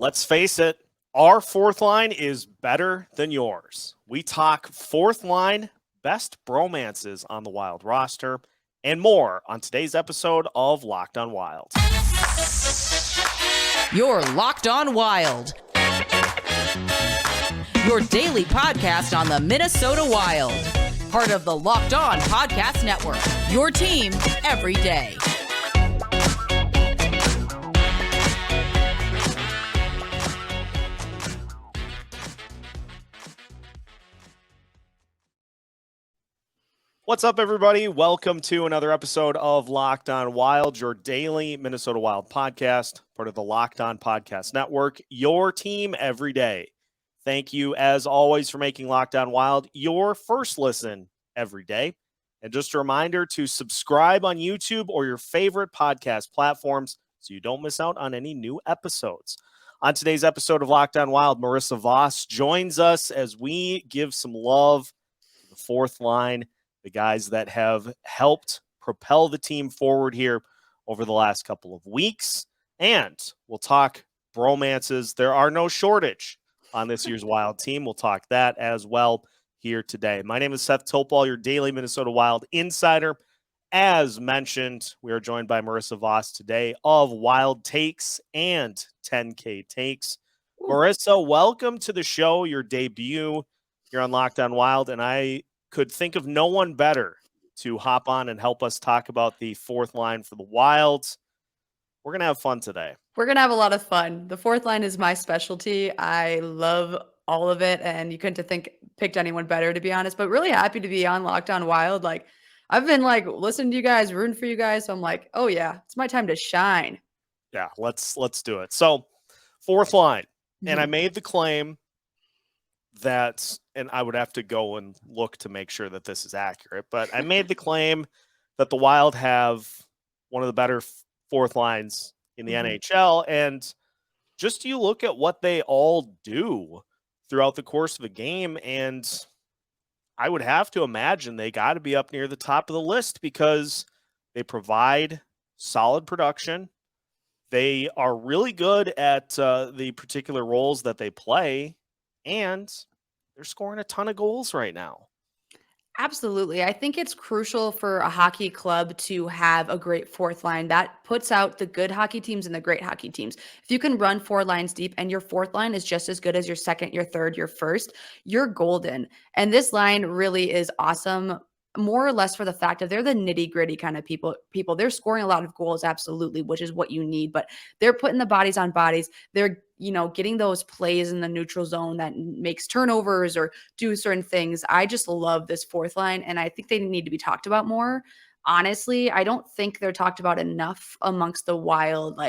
Let's face it, our fourth line is better than yours. We talk fourth line, best bromances on the Wild roster, and more on today's episode of Locked on Wild. You're Locked on Wild, your daily podcast on the Minnesota Wild. Part of the Locked On Podcast Network, your team every day. What's up, everybody? Welcome to another episode of Locked on Wild, your daily Minnesota Wild podcast, part of the Locked on Podcast Network, your team every day. Thank you, as always, for making Locked on Wild your first listen every day. And just a reminder to subscribe on YouTube or your favorite podcast platforms so you don't miss out on any new episodes. On today's episode of Locked on Wild, Marissa Voss joins us as we give some love to the fourth line, the guys that have helped propel the team forward here over the last couple of weeks. And we'll talk bromances. There are no shortage on this year's Wild team. We'll talk that as well here today. My name is Seth Topol, your daily Minnesota Wild insider. As mentioned, we are joined by Marissa Voss today of Wild Takes and 10K Takes. Marissa, welcome to the show, your debut here on Locked on Wild, and I could think of no one better to hop on and help us talk about the fourth line for the Wilds. We're going to have fun today. We're going to have a lot of fun. The fourth line is my specialty. I love all of it, and you couldn't have picked anyone better, to be honest, but really happy to be on Locked on Wild. I've been listening to you guys, rooting for you guys, so I'm like, oh yeah, it's my time to shine. Yeah, let's do it. So, fourth line, and I made the claim that, and I would have to go and look to make sure that this is accurate, but I made the claim that the Wild have one of the better fourth lines in the NHL, and just you look at what they all do throughout the course of a game, and I would have to imagine they got to be up near the top of the list because they provide solid production. They are really good at the particular roles that they play, and they're scoring a ton of goals right now. Absolutely. I think it's crucial for a hockey club to have a great fourth line that puts out the good hockey teams and the great hockey teams. If you can run four lines deep and your fourth line is just as good as your second, your third, your first, you're golden. And this line really is awesome, more or less for the fact that they're the nitty-gritty kind of people. They're scoring a lot of goals, absolutely, which is what you need, but they're putting the bodies on bodies. They're getting those plays in the neutral zone that makes turnovers or do certain things. I just love this fourth line, and I think they need to be talked about more. Honestly, I don't think they're talked about enough amongst the Wild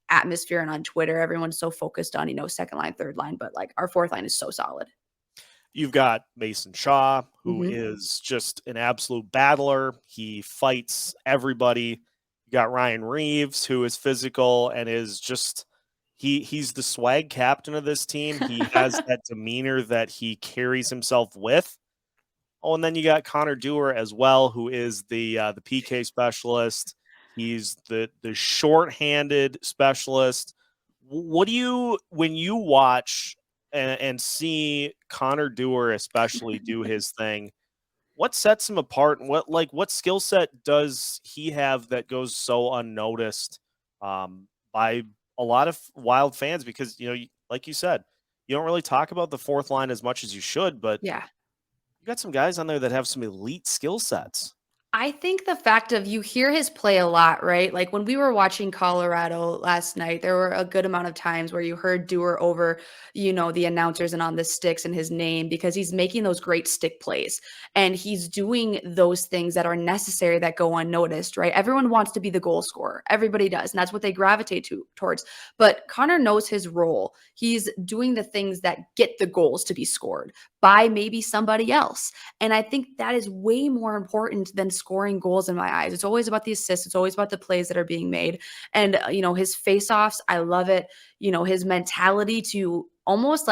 atmosphere and on Twitter. Everyone's so focused on second line, third line, but our fourth line is so solid. You've got Mason Shaw, who is just an absolute battler. He fights everybody. You got Ryan Reaves, who is physical and is just he's the swag captain of this team. He has that demeanor that he carries himself with. Oh, and then you got Connor Dewar as well, who is the PK specialist. He's the shorthanded specialist. What do you, when you watch and see Connor Dewar especially do his thing, what sets him apart, and what skill set does he have that goes so unnoticed by a lot of Wild fans? Because like you said, you don't really talk about the fourth line as much as you should, but yeah, you got some guys on there that have some elite skill sets. I think the fact of you hear his play a lot, right? Like when we were watching Colorado last night, there were a good amount of times where you heard Dewar over, the announcers and on the sticks and his name because he's making those great stick plays and he's doing those things that are necessary that go unnoticed, right? Everyone wants to be the goal scorer. Everybody does. And that's what they gravitate towards. But Connor knows his role. He's doing the things that get the goals to be scored by maybe somebody else. And I think that is way more important than scoring goals in my eyes. It's always about the assists. It's always about the plays that are being made. And, his face-offs, I love it. His mentality to almost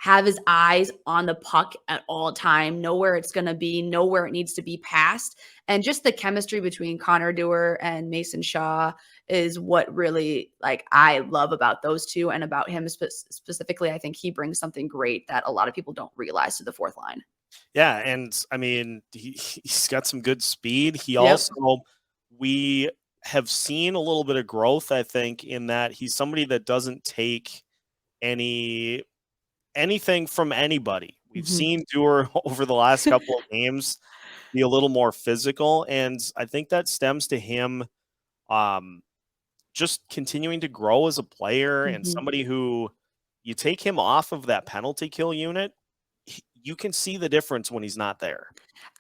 have his eyes on the puck at all time, know where it's going to be, know where it needs to be passed. And just the chemistry between Connor Dewar and Mason Shaw is what really like I love about those two and about him specifically. I think he brings something great that a lot of people don't realize to the fourth line. Yeah, and I mean, he's got some good speed. He Yep. also, we have seen a little bit of growth, I think, in that he's somebody that doesn't take anything from anybody. We've Mhm. seen Dewar over the last couple of games be a little more physical, and I think that stems to him um, just continuing to grow as a player and Mhm. somebody who you take him off of that penalty kill unit, you can see the difference when he's not there.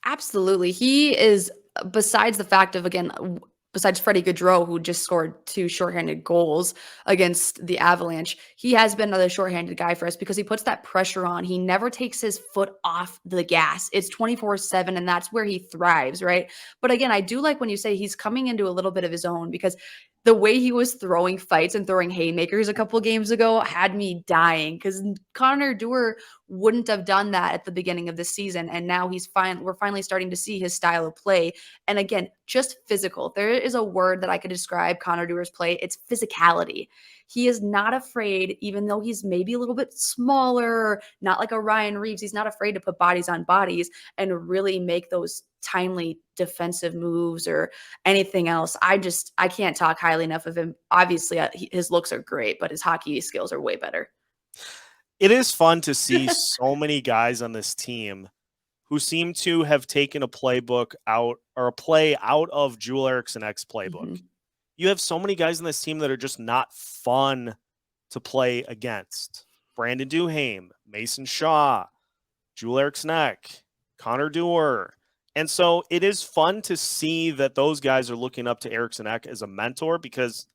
Absolutely. He is besides the fact of again besides Freddie Gaudreau, who just scored 2 shorthanded goals against the Avalanche, he has been another shorthanded guy for us because he puts that pressure on. He never takes his foot off the gas. It's 24/7 and that's where he thrives, right? But again, I do like when you say he's coming into a little bit of his own because the way he was throwing fights and throwing haymakers a couple games ago had me dying because Connor Dewar wouldn't have done that at the beginning of the season. And now we're finally starting to see his style of play. And again, just physical. There is a word that I could describe Connor Dewar's play. It's physicality. He is not afraid, even though he's maybe a little bit smaller, not like a Ryan Reaves. He's not afraid to put bodies on bodies and really make those timely defensive moves or anything else. I can't talk highly enough of him. Obviously, his looks are great, but his hockey skills are way better. It is fun to see so many guys on this team who seem to have taken a playbook out or a play out of Joel Eriksson's playbook. Mm-hmm. You have so many guys on this team that are just not fun to play against. Brandon Duhaime, Mason Shaw, Joel Eriksson, Connor Dewar. And so it is fun to see that those guys are looking up to Eriksson as a mentor because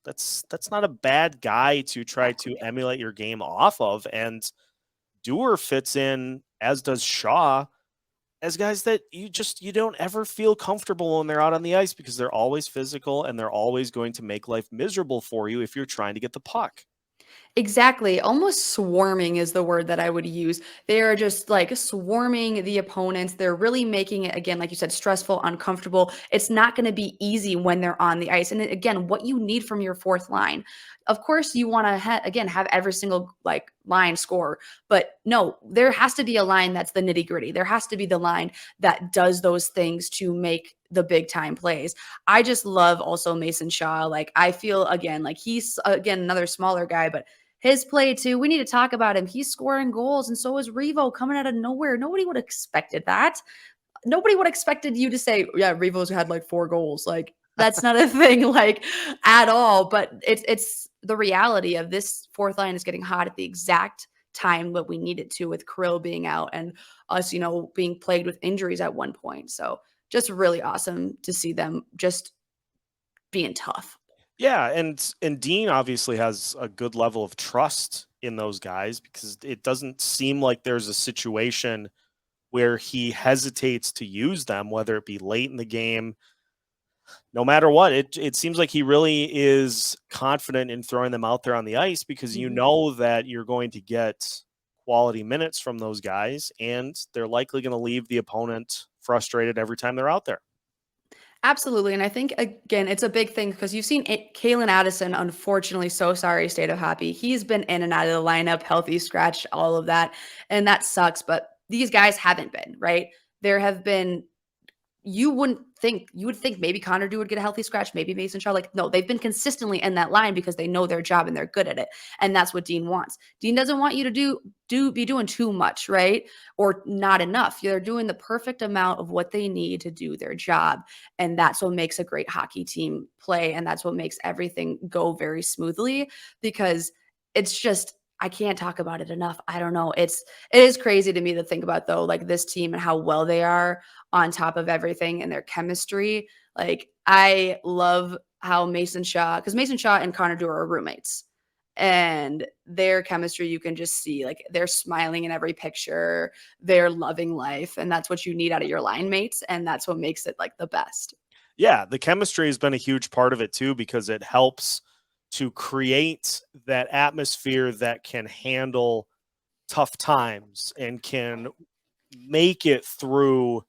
that's not a bad guy to try to emulate your game off of. And Dewar fits in, as does Shaw, as guys that you don't ever feel comfortable when they're out on the ice because they're always physical and they're always going to make life miserable for you if you're trying to get the puck. Exactly. Almost swarming is the word that I would use. They are just like swarming the opponents. They're really making it, again, like you said, stressful, uncomfortable. It's not going to be easy when they're on the ice. And again, what you need from your fourth line. Of course, you want to, again, have every single like line score. But no, there has to be a line that's the nitty gritty. There has to be the line that does those things to make the big time plays. I just love also Mason Shaw. Like, I feel, again, like he's, again, another smaller guy, but his play too. We need to talk about him. He's scoring goals, and so is Revo coming out of nowhere. Nobody would have expected that. Nobody would have expected you to say, "Yeah, Revo's had like 4 goals." Like that's not a thing, like at all. But it's the reality of this fourth line is getting hot at the exact time that we need it to, with Kirill being out and us, being plagued with injuries at one point. So just really awesome to see them just being tough. Yeah, and Dean obviously has a good level of trust in those guys because it doesn't seem like there's a situation where he hesitates to use them, whether it be late in the game. No matter what, it seems like he really is confident in throwing them out there on the ice because you Mhm. know that you're going to get quality minutes from those guys, and they're likely going to leave the opponent frustrated every time they're out there. Absolutely, and I think, again, it's a big thing because you've seen Kalen Addison, unfortunately, so sorry, state of happy. He's been in and out of the lineup, healthy scratch, all of that, and that sucks, but these guys haven't been, right? There have been you would think maybe Connor Dewar would get a healthy scratch, maybe Mason Shaw. Like, no, they've been consistently in that line because they know their job and they're good at it. And that's what Dean wants. Dean doesn't want you to be doing too much, right? Or not enough. They're doing the perfect amount of what they need to do their job. And that's what makes a great hockey team play. And that's what makes everything go very smoothly because it's just I can't talk about it enough. I don't know. It is crazy to me to think about though, like this team and how well they are on top of everything and their chemistry. Like I love how because Mason Shaw and Connor Dewar are roommates. And their chemistry, you can just see like they're smiling in every picture, they're loving life. And that's what you need out of your line mates. And that's what makes it like the best. Yeah, the chemistry has been a huge part of it too because it helps to create that atmosphere that can handle tough times and can make it through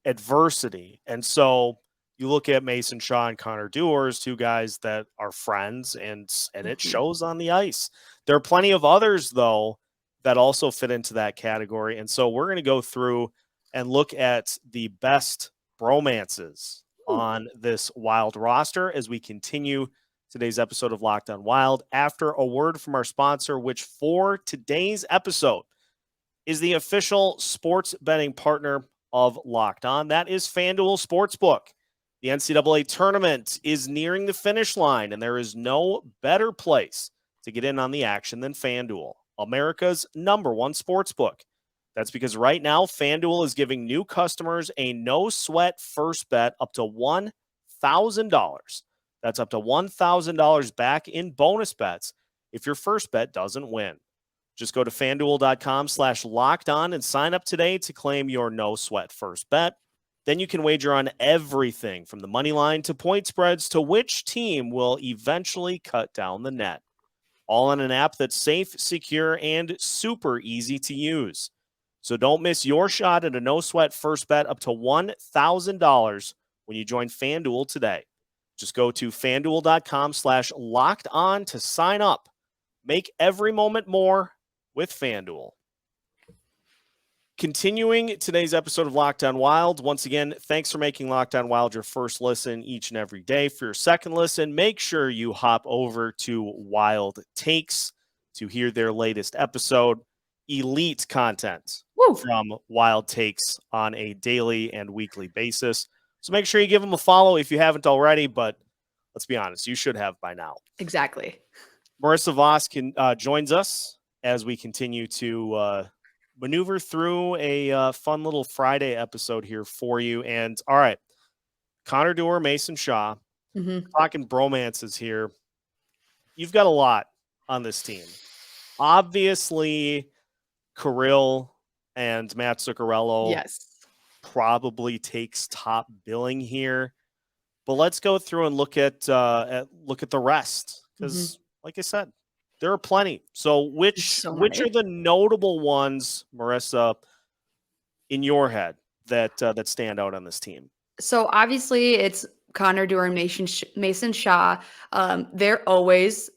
adversity. And so you look at Mason Shaw and Connor Dewar as two guys that are friends, and it shows on the ice. There are plenty of others, though, that also fit into that category. And so we're going to go through and look at the best bromances on this Wild roster as we continue today's episode of Locked On Wild after a word from our sponsor, which for today's episode is the official sports betting partner of Locked On. That is FanDuel Sportsbook. The NCAA tournament is nearing the finish line, and there is no better place to get in on the action than FanDuel, America's #1 sportsbook. That's because right now, FanDuel is giving new customers a no-sweat first bet up to $1,000. That's up to $1,000 back in bonus bets if your first bet doesn't win. Just go to FanDuel.com/lockedon and sign up today to claim your no-sweat first bet. Then you can wager on everything from the money line to point spreads to which team will eventually cut down the net. All on an app that's safe, secure, and super easy to use. So don't miss your shot at a no-sweat first bet up to $1,000 when you join FanDuel today. Just go to FanDuel.com/lockedon to sign up. Make every moment more with FanDuel. Continuing today's episode of Locked On Wild. Once again, thanks for making Locked On Wild your first listen each and every day. For your second listen, make sure you hop over to Wild Takes to hear their latest episode. Elite content from Wild Takes on a daily and weekly basis. So make sure you give them a follow if you haven't already, but let's be honest, you should have by now. Exactly. Marissa Voss joins us as we continue to maneuver through a fun little Friday episode here for you. And all right, Connor Dewar, Mason Shaw, talking bromances here. You've got a lot on this team. Obviously, Kirill and Matt Zuccarello probably takes top billing here. But let's go through and look at the rest because, like I said, there are plenty. So which are the notable ones, Marissa, in your head that stand out on this team? So obviously it's Connor Dewar and Mason Shaw. They're always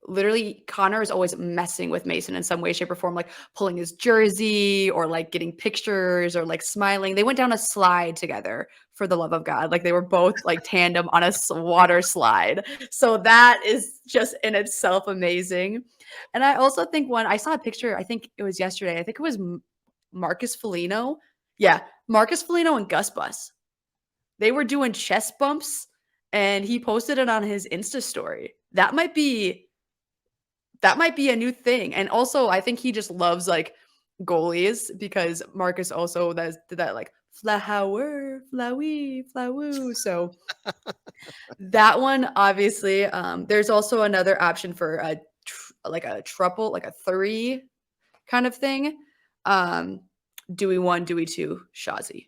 literally Connor is always messing with Mason in some way, shape, or form, like pulling his jersey or like getting pictures or like smiling. They went down a slide together, for the love of God. Like they were both like tandem on a water slide. So that is just in itself amazing. And I also think when I saw a picture, I think it was yesterday, I think it was Marcus Foligno. Yeah, Marcus Foligno and Gus Bus. They were doing chest bumps and he posted it on his Insta story. That might be a new thing. And also I think he just loves like goalies because Marcus also did that like flower, flowy, flawoo. So that one, obviously, there's also another option for a triple, like a 3 kind of thing. Dewey 1, Dewey 2, Shazi.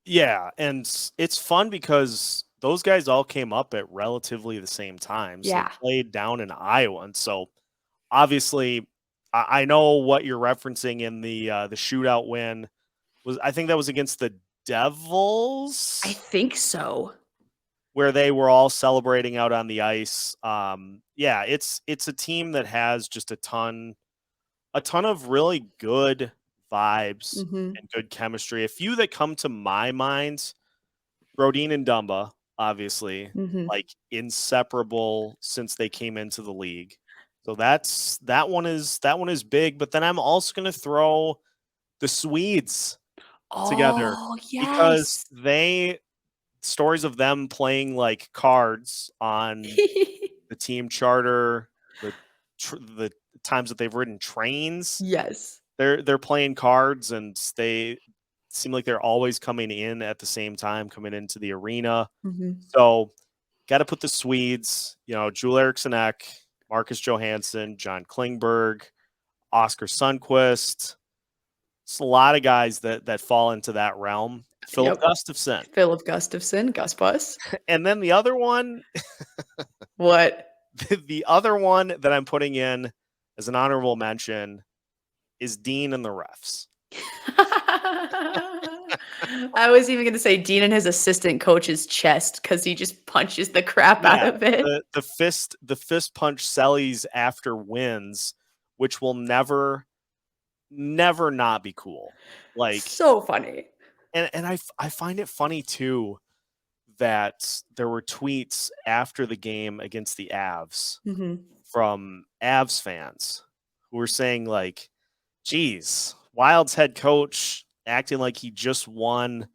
Yeah, and it's fun because those guys all came up at relatively the same time. So they played down in Iowa. And so obviously I know what you're referencing in the shootout win. I think that was against the Devils. I think so. Where they were all celebrating out on the ice. Yeah, it's a team that has just a ton of really good vibes and good chemistry. A few that come to my mind, Brodin and Dumba, obviously, like inseparable since they came into the league. So that one is big. But then I'm also going to throw the Swedes together because stories of them playing like cards on the team charter, the times that they've ridden trains. Yes. They're playing cards and they seem like they're always coming in at the same time, coming into the arena. So got to put the Swedes, Joel Eriksson Ek, Marcus Johansson, John Klingberg, Oscar Sundqvist. It's a lot of guys that fall into that realm. Philip Gustafsson, Gus Bus. And then the other one. What? The other one that I'm putting in as an honorable mention is Dean and the refs. I was even going to say Dean and his assistant coach's chest because he just punches the crap out Yeah, of it. the fist punch Sellies after wins, which will never not be cool. Like, So funny. and I find it funny too that there were tweets after the game against the Avs from Avs fans who were saying like, geez, Wild's head coach acting like he just won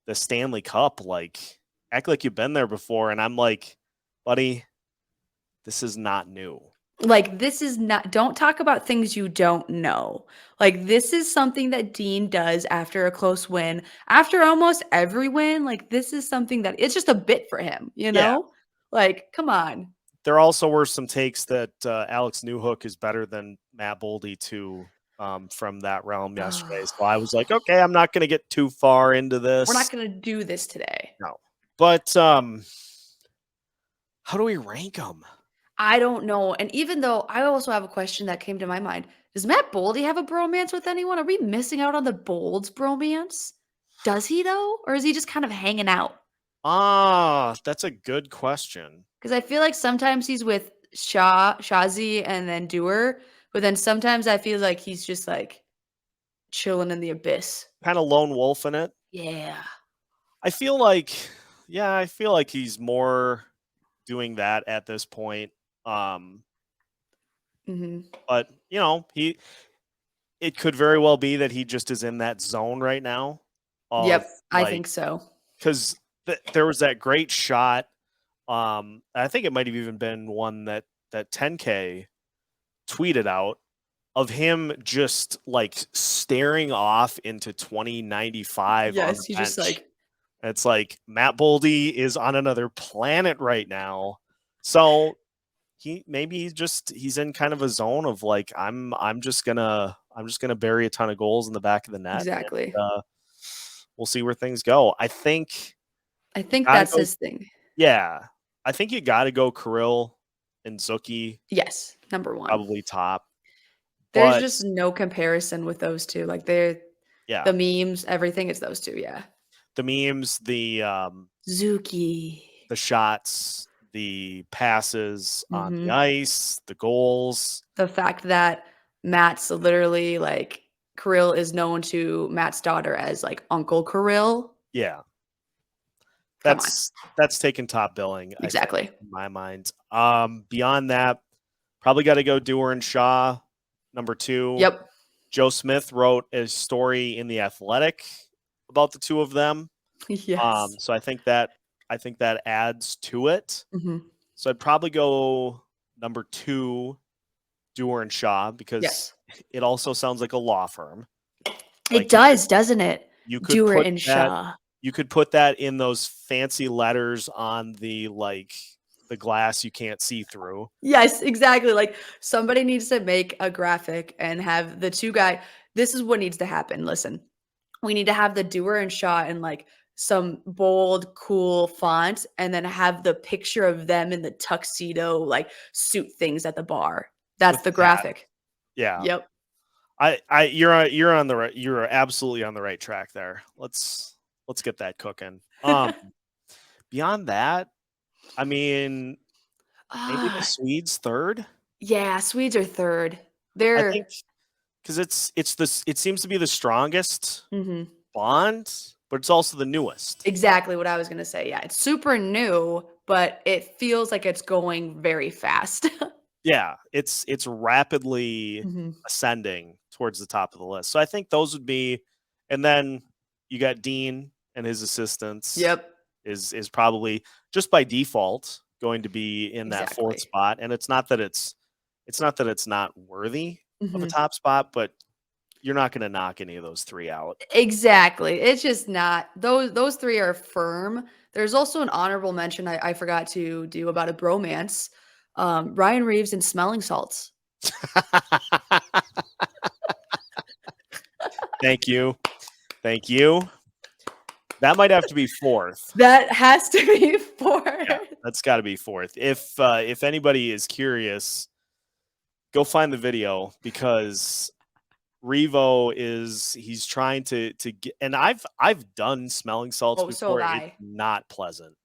the Stanley Cup, like act like you've been there before. And I'm like, buddy, this is not new. Like, this is not, don't talk about things you don't know. Like, this is something that Dean does after a close win, after almost every win. Like, this is something that it's just a bit for him, you Yeah. know? Like, come on. There also were some takes that Alex Newhook is better than Matt Boldy too, from that realm yesterday. So I was like, okay, I'm not going to get too far into this. We're not going to do this today. No. But how do we rank them? I don't know. And even though I also have a question that came to my mind, does Matt Boldy have a bromance with anyone? Are we missing out on the Bolds bromance? Does he though? Or is he just kind of hanging out? That's a good question. Because I feel like sometimes he's with Shazi and then Dewar, but then sometimes I feel like he's just like chilling in the abyss. Kind of lone wolf in it. Yeah. I feel like he's more doing that at this point. But you know, it could very well be that he just is in that zone right now. Yep, I think so. Because there was that great shot. I think it might have even been one that 10K tweeted out of him just like staring off into 2095. Yes, he's just like, it's like Matt Boldy is on another planet right now. So he's in kind of a zone of like, I'm just gonna bury a ton of goals in the back of the net. exactly. And, we'll see where things go. I think that's his thing. Yeah. I think you got to go Kirill and Zuccarello. Yes, number one. Probably top. There's just no comparison with those two. Like the memes, everything is those two. Yeah. The memes, the Zuki, the shots, the passes on the ice, the goals. The fact that Matt's literally like Kirill is known to Matt's daughter as like Uncle Kirill. Yeah. That's taking top billing. Exactly. I think, in my mind. Beyond that, probably got to go Dewar and Shaw, number 2. Yep. Joe Smith wrote a story in The Athletic about the two of them. Yes. So I think that adds to it. So I'd probably go number 2, Dewar and Shaw, because it also sounds like a law firm. Like, it does, doesn't it? You could Dewar and Shaw. You could put that in those fancy letters on the glass you can't see through. Yes, exactly. Like, somebody needs to make a graphic and have the two guys. This is what needs to happen. Listen, we need to have the Dewar and Shaw in like some bold, cool font, and then have the picture of them in the tuxedo, like suit things at the bar. That's the graphic. Yeah. Yep. You're absolutely on the right track there. Let's get that cooking. Beyond that, I mean, maybe the Swedes third. Yeah, Swedes are third. I think because it seems to be the strongest bond, but it's also the newest. Exactly what I was gonna say. Yeah, it's super new, but it feels like it's going very fast. Yeah, it's rapidly ascending towards the top of the list. So I think those would be, and then you got Dean and his assistants. Yep. Is probably just by default going to be in that fourth spot. And it's not that it's not worthy of a top spot, but you're not going to knock any of those 3 out. Exactly. It's just not. Those 3 are firm. There's also an honorable mention I forgot to do about a bromance. Ryan Reaves and smelling salts. Thank you. That might have to be 4th. That has to be 4th. Yeah, that's got to be 4th. If anybody is curious, go find the video, because Revo he's trying to get, and I've done smelling salts Oh, so before. have It's I. not pleasant.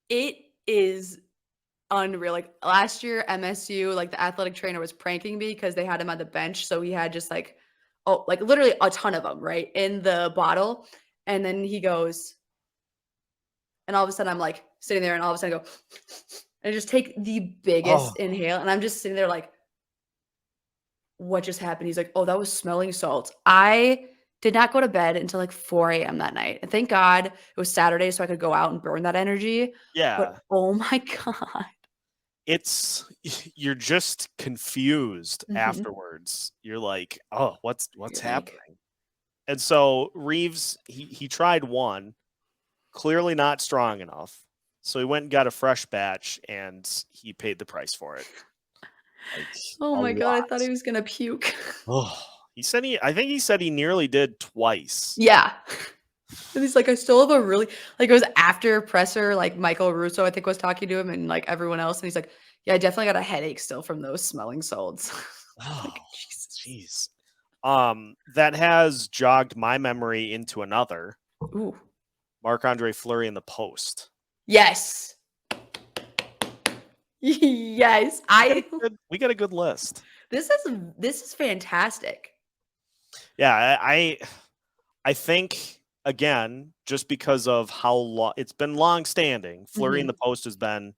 It is unreal. Like last year, MSU, like the athletic trainer was pranking me because they had him on the bench. So he had just like, oh, like literally a ton of them, right, in the bottle. And then he goes, and all of a sudden I'm like sitting there, and all of a sudden I go, and I just take the biggest Oh, inhale. And I'm just sitting there like, what just happened? He's like, oh, that was smelling salts. I did not go to bed until like 4 a.m. that night. And thank God it was Saturday so I could go out and burn that energy. But yeah. oh my God. It's you're just confused Mhm. afterwards. You're like, oh, what's You're like, happening? And so Reeves, he tried one, clearly not strong enough. So he went and got a fresh batch, and he paid the price for it. Like oh a my God, I thought lot. he was gonna puke. Oh, I think he said he nearly did twice. Yeah. And he's like, I still have a really like it was after presser, like Michael Russo, I think, was talking to him and like everyone else. And he's like, yeah, I definitely got a headache still from those smelling salts. Oh, Like, Jesus. jeez. That has jogged my memory into another. Ooh. Marc-Andre Fleury in the post. Yes. Yes. We got a good list. This is fantastic. Yeah, I think again, just because of how long it's been long standing, Fleury in Mhm. the post has been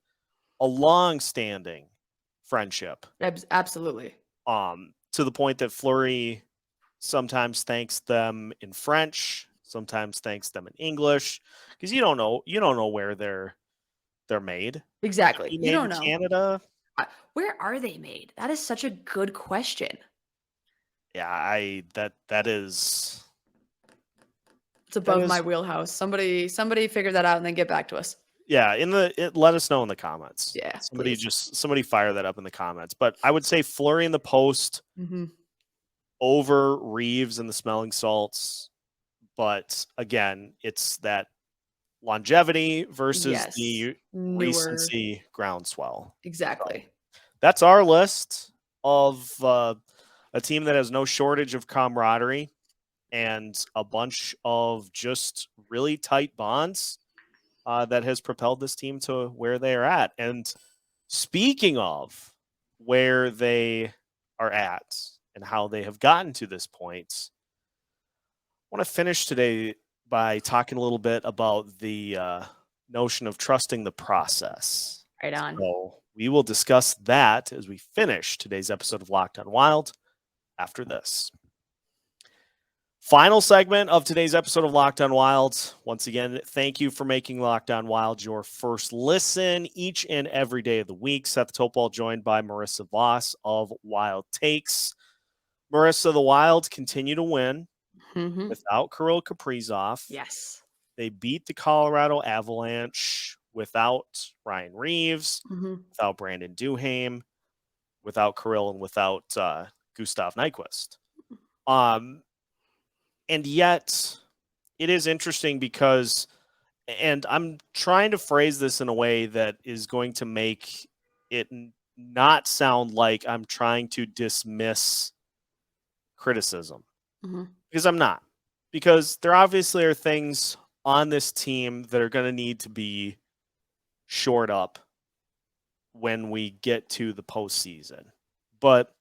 a long standing friendship. Absolutely. To the point that Fleury sometimes thanks them in French, sometimes thanks them in English, because you don't know where they're made. Could Exactly. be You made don't in know. Canada. Where are they made? That is such a good question. Yeah, that is It's that above my is wheelhouse. Somebody figure that out and then get back to us. yeah, let us know in the comments. Yeah, please. Somebody fire that up in the comments. But I would say Flurry in the post Mhm. over Reeves and the smelling salts. But again, it's that longevity versus Yes. the Newer. recency groundswell. So Exactly. that's our list of a team that has no shortage of camaraderie and a bunch of just really tight bonds that has propelled this team to where they are at. And speaking of where they are at and how they have gotten to this point, I want to finish today by talking a little bit about the notion of trusting the process. Right on. So we will discuss that as we finish today's episode of Locked On Wild after this. Final segment of today's episode of Locked On Wild. Once again, thank you for making Locked On Wild your first listen each and every day of the week. Seth Topol joined by Marissa Voss of Wild Takes. Marissa, the Wild continue to win Mhm. without Kirill Kaprizov. Yes. They beat the Colorado Avalanche without Ryan Reaves, Mhm. without Brandon Duhaime, without Kirill, and without Gustav Nyquist. And yet it is interesting because, and I'm trying to phrase this in a way that is going to make it not sound like I'm trying to dismiss criticism, Mhm. because I'm not. Because there obviously are things on this team that are going to need to be shored up when we get to the postseason. But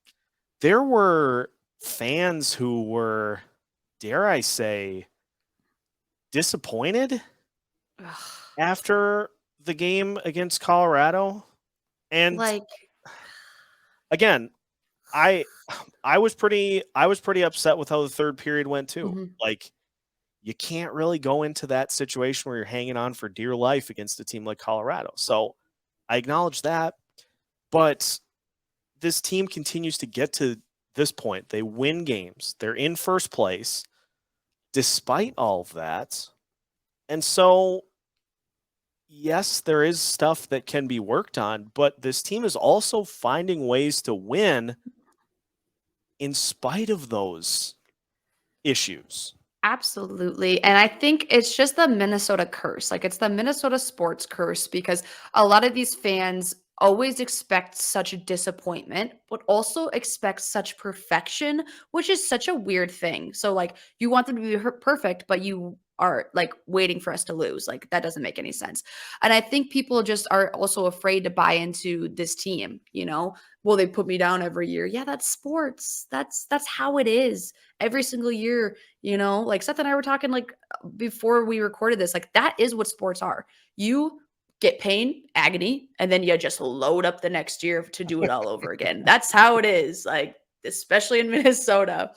there were fans who were, dare I say, disappointed Ugh. after the game against Colorado. And Like, again, I I was pretty upset with how the third period went too. mhm. Like, you can't really go into that situation where you're hanging on for dear life against a team like Colorado. So I acknowledge that, but this team continues to get to this point. They win games. They're in first place despite all of that. And so yes, there is stuff that can be worked on, but this team is also finding ways to win in spite of those issues. Absolutely. And I think it's just the Minnesota curse. Like it's the Minnesota sports curse because a lot of these fans always expect such a disappointment, but also expect such perfection, which is such a weird thing. So, like, you want them to be perfect, but you are like waiting for us to lose. Like, that doesn't make any sense. And I think people just are also afraid to buy into this team, you know? Well, they put me down every year. Yeah, that's sports. That's how it is. Every single year, you know, like Seth and I were talking like before we recorded this, like that is what sports are. You get pain, agony, and then you just load up the next year to do it all over again. That's how it is, like, especially in Minnesota.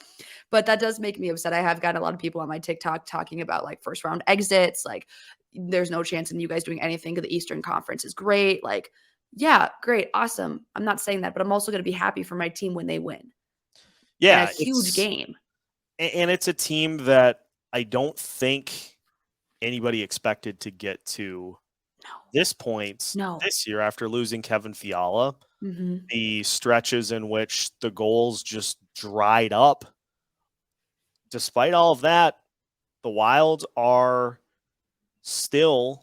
But that does make me upset. I have gotten a lot of people on my TikTok talking about like first round exits. Like, there's no chance in you guys doing anything. The Eastern Conference is great. Like, yeah, great, awesome. I'm not saying that, but I'm also going to be happy for my team when they win. In a huge game. And it's a team that I don't think anybody expected to get to this point this year after losing Kevin Fiala. Mm-hmm. The stretches in which the goals just dried up. Despite all of that, the Wild are still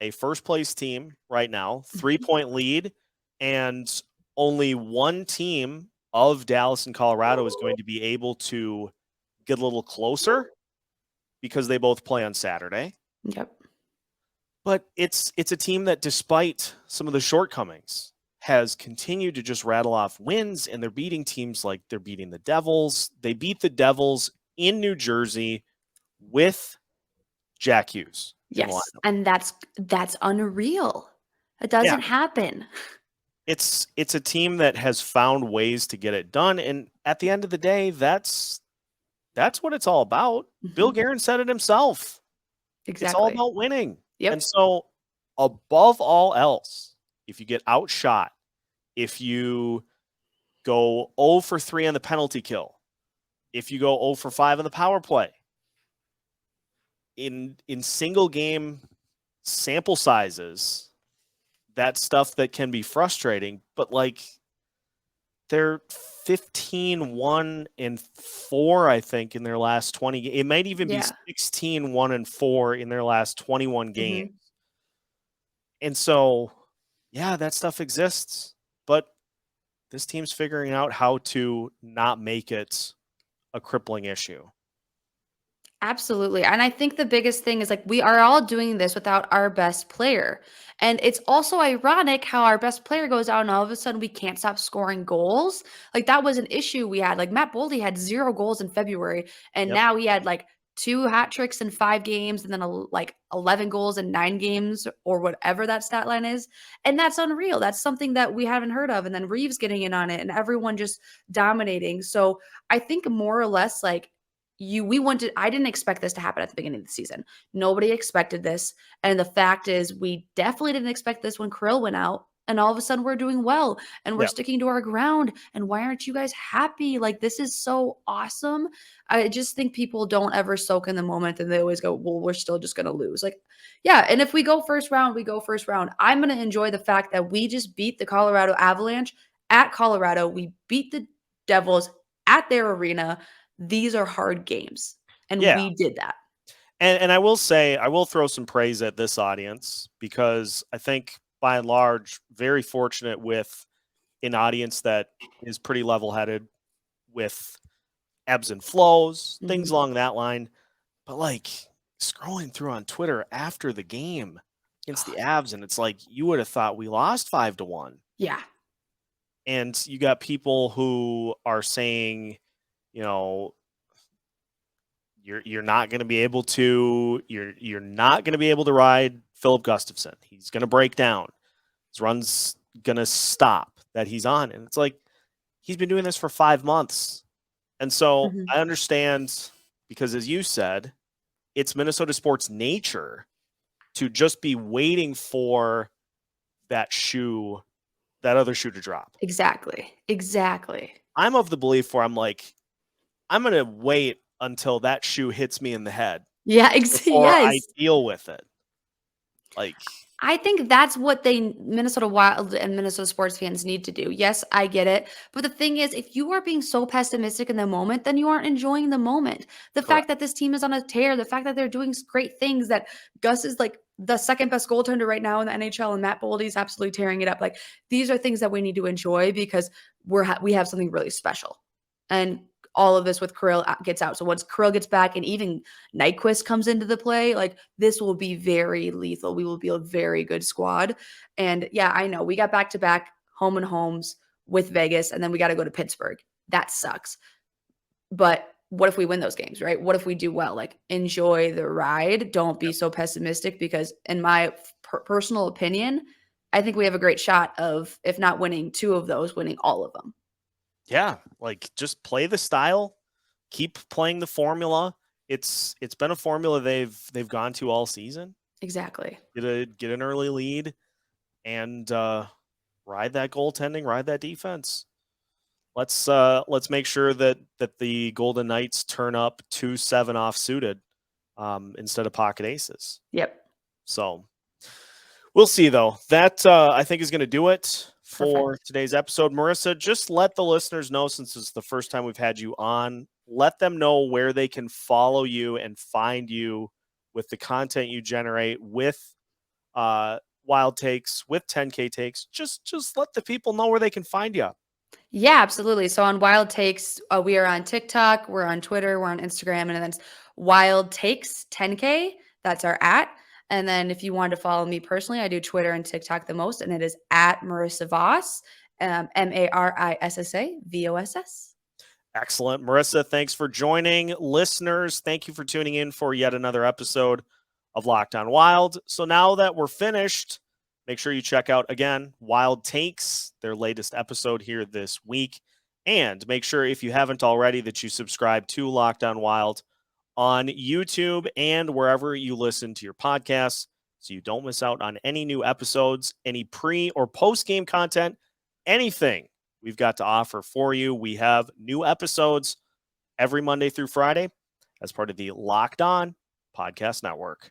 a first-place team right now, 3-point lead, and only one team of Dallas and Colorado is going to be able to get a little closer because they both play on Saturday. Yep. But it's a team that, despite some of the shortcomings, has continued to just rattle off wins, and they're beating teams like they're beating the Devils. They beat the Devils in New Jersey with Jack Hughes. Yes, and that's unreal. It doesn't happen. It's a team that has found ways to get it done, and at the end of the day, that's what it's all about. Mm-hmm. Bill Guerin said it himself. Exactly. It's all about winning. Yep. And so, above all else, if you get outshot, if you go 0 for 3 on the penalty kill, if you go 0 for 5 on the power play, in single game sample sizes, that's stuff that can be frustrating, but like they're 15-1-4, I think, in their last 20. It might even be 16-1-4 in their last 21 games. Mm-hmm. And so, yeah, that stuff exists, but this team's figuring out how to not make it a crippling issue. Absolutely. And I think the biggest thing is like we are all doing this without our best player. And it's also ironic how our best player goes out and all of a sudden we can't stop scoring goals. Like that was an issue we had. Like Matt Boldy had 0 goals in February, and now he had like 2 hat tricks in 5 games and then like 11 goals in 9 games or whatever that stat line is. And that's unreal. That's something that we haven't heard of. And then Reaves getting in on it and everyone just dominating. So I think more or less like I didn't expect this to happen at the beginning of the season. Nobody expected this. And the fact is we definitely didn't expect this when Kirill went out. And all of a sudden we're doing well and we're sticking to our ground. And why aren't you guys happy? Like, this is so awesome. I just think people don't ever soak in the moment and they always go, well, we're still just going to lose. Like, yeah. And if we go first round, we go first round. I'm going to enjoy the fact that we just beat the Colorado Avalanche at Colorado. We beat the Devils at their arena. These are hard games. And we did that. And I will say, I will throw some praise at this audience because I think by and large, very fortunate with an audience that is pretty level-headed with ebbs and flows, things along that line. But like scrolling through on Twitter after the game against the Avs, and it's like, you would have thought we lost 5-1. Yeah. And you got people who are saying, you know, you're not going to be able to you're not going to be able to ride Philip Gustafsson. He's going to break down. His run's going to stop that he's on. And it's like, he's been doing this for 5 months. And so I understand, because as you said, it's Minnesota sports nature to just be waiting for that other shoe to drop. Exactly. I'm of the belief where I'm like, I'm going to wait until that shoe hits me in the head. Yeah, before I deal with it. Like, I think that's what Minnesota Wild and Minnesota sports fans need to do. Yes, I get it. But the thing is, if you are being so pessimistic in the moment, then you aren't enjoying the moment. The Correct. fact that this team is on a tear, the fact that they're doing great things, that Gus is like the second best goaltender right now in the NHL, and Matt Boldy's absolutely tearing it up. Like, these are things that we need to enjoy because we have something really special. And all of this with Kirill gets out. So once Kirill gets back and even Nyquist comes into the play, like, this will be very lethal. We will be a very good squad. And yeah, I know we got back-to-back home and homes with Vegas, and then we got to go to Pittsburgh. That sucks. But what if we win those games, right? What if we do well? Like, enjoy the ride. Don't be so pessimistic, because in my personal opinion, I think we have a great shot of, if not winning 2 of those, winning all of them. Yeah, like, just play the style, keep playing the formula. It's been a formula they've gone to all season. Exactly. Get an early lead and ride that goaltending, ride that defense. Let's make sure that the Golden Knights turn up 2-7 off suited instead of pocket aces. Yep. So we'll see, though. That I think is going to do it for Perfect. today's episode. Marissa, just let the listeners know, since it's the first time we've had you on, let them know where they can follow you and find you with the content you generate, with Wild Takes, with 10K Takes. Just let the people know where they can find you. Yeah, absolutely. So on Wild Takes, we are on TikTok, we're on Twitter, we're on Instagram, and then it's Wild Takes 10K. That's our @. And then if you want to follow me personally, I do Twitter and TikTok the most, and it is @Marissa Voss, Marissa Voss. Excellent. Marissa, thanks for joining. Listeners, thank you for tuning in for yet another episode of Locked On Wild. So now that we're finished, make sure you check out, again, Wild Takes, their latest episode here this week. And make sure, if you haven't already, that you subscribe to Locked On Wild on YouTube and wherever you listen to your podcasts, so you don't miss out on any new episodes, any pre or post game content, anything we've got to offer for you. We have new episodes every Monday through Friday as part of the Locked On Podcast Network.